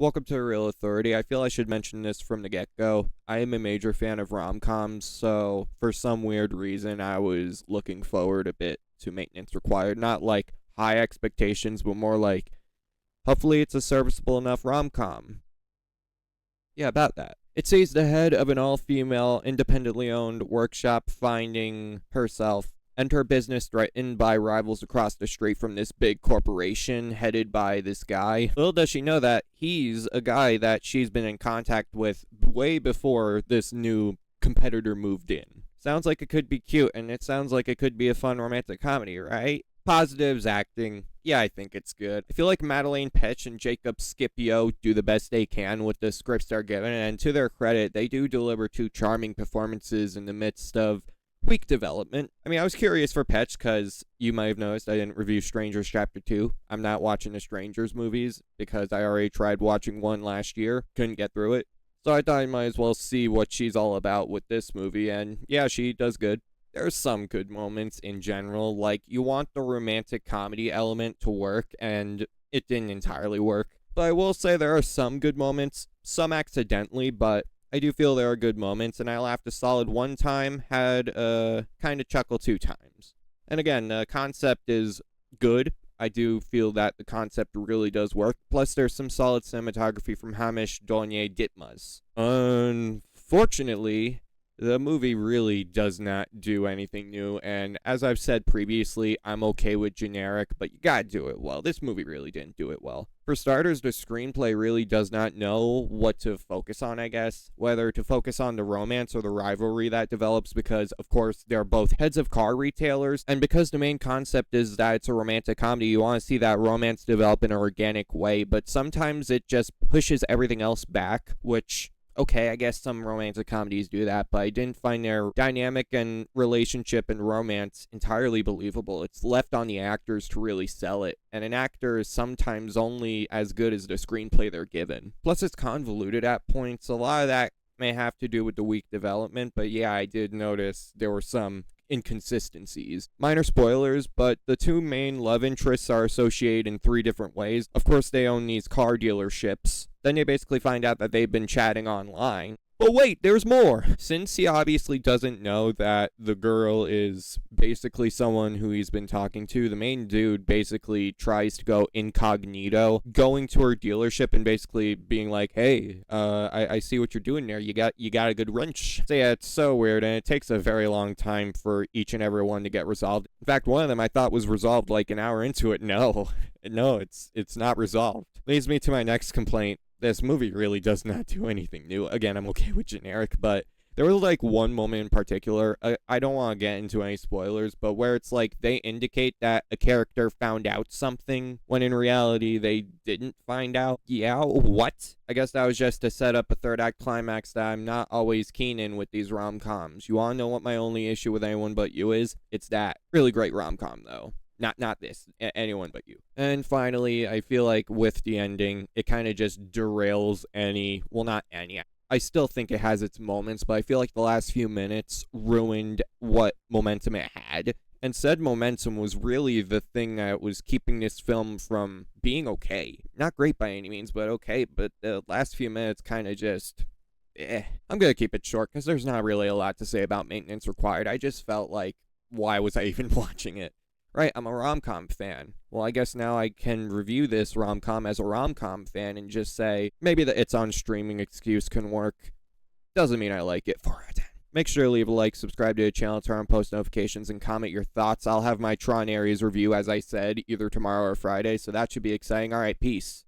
Welcome to Real Authority. I feel I should mention this from the get-go. I am a major fan of rom-coms, so for some weird reason, I was looking forward a bit to Maintenance Required. Not like high expectations, but more like, hopefully it's a serviceable enough rom-com. Yeah, about that. It sees the head of an all-female, independently owned workshop finding herself and her business threatened by rivals across the street from this big corporation headed by this guy. Little does she know that he's a guy that she's been in contact with way before this new competitor moved in. Sounds like it could be cute, and it sounds like it could be a fun romantic comedy, right? Positives, acting. Yeah, I think it's good. I feel like Madeleine Petsch and Jacob Scipio do the best they can with the scripts they're given, and to their credit, they do deliver two charming performances in the midst of weak development. I mean, I was curious for Petsch because you might have noticed I didn't review Strangers Chapter 2. I'm not watching the Strangers movies because I already tried watching one last year. Couldn't get through it. So I thought I might as well see what she's all about with this movie, and yeah, she does good. There's some good moments in general, like you want the romantic comedy element to work, and it didn't entirely work. But I will say there are some good moments, some accidentally, but I do feel there are good moments, and I laughed a solid one time, had a kind of chuckle two times. And again, the concept is good. I do feel that the concept really does work. Plus, there's some solid cinematography from Hamish Donye Ditmaz. Unfortunately, the movie really does not do anything new, and as I've said previously, I'm okay with generic, but you gotta do it well. This movie really didn't do it well. For starters, the screenplay really does not know what to focus on, I guess. Whether to focus on the romance or the rivalry that develops because, of course, they're both heads of car retailers, and because the main concept is that it's a romantic comedy, you want to see that romance develop in an organic way, but sometimes it just pushes everything else back, which, okay, I guess some romantic comedies do that, but I didn't find their dynamic and relationship and romance entirely believable. It's left on the actors to really sell it, and an actor is sometimes only as good as the screenplay they're given. Plus, it's convoluted at points. A lot of that may have to do with the weak development, but yeah, I did notice there were some inconsistencies. Minor spoilers, but the two main love interests are associated in three different ways. Of course, they own these car dealerships. Then you basically find out that they've been chatting online. But wait, there's more! Since he obviously doesn't know that the girl is basically someone who he's been talking to, the main dude basically tries to go incognito, going to her dealership and basically being like, hey, I see what you're doing there. You got a good wrench. So yeah, it's so weird, and it takes a very long time for each and every one to get resolved. In fact, one of them I thought was resolved like an hour into it. No, it's not resolved. Leads me to my next complaint. This movie really does not do anything new. Again, I'm okay with generic, but there was like one moment in particular, I don't want to get into any spoilers, but where it's like they indicate that a character found out something when in reality they didn't find out. Yeah, what? I guess that was just to set up a third act climax that I'm not always keen in with these rom-coms. You want to know what my only issue with Anyone But You is? It's that. Really great rom-com though. Not this. Anyone But You. And finally, I feel like with the ending, it kind of just derails any. Well, not any. I still think it has its moments, but I feel like the last few minutes ruined what momentum it had. And said momentum was really the thing that was keeping this film from being okay. Not great by any means, but okay. But the last few minutes kind of just. I'm going to keep it short because there's not really a lot to say about Maintenance Required. I just felt like, why was I even watching it? Right, I'm a rom-com fan. Well, I guess now I can review this rom-com as a rom-com fan and just say, maybe the it's on streaming excuse can work. Doesn't mean I like it. 4 out of 10. Make sure to leave a like, subscribe to the channel, turn on post notifications, and comment your thoughts. I'll have my Tron Ares review, as I said, either tomorrow or Friday, so that should be exciting. Alright, peace.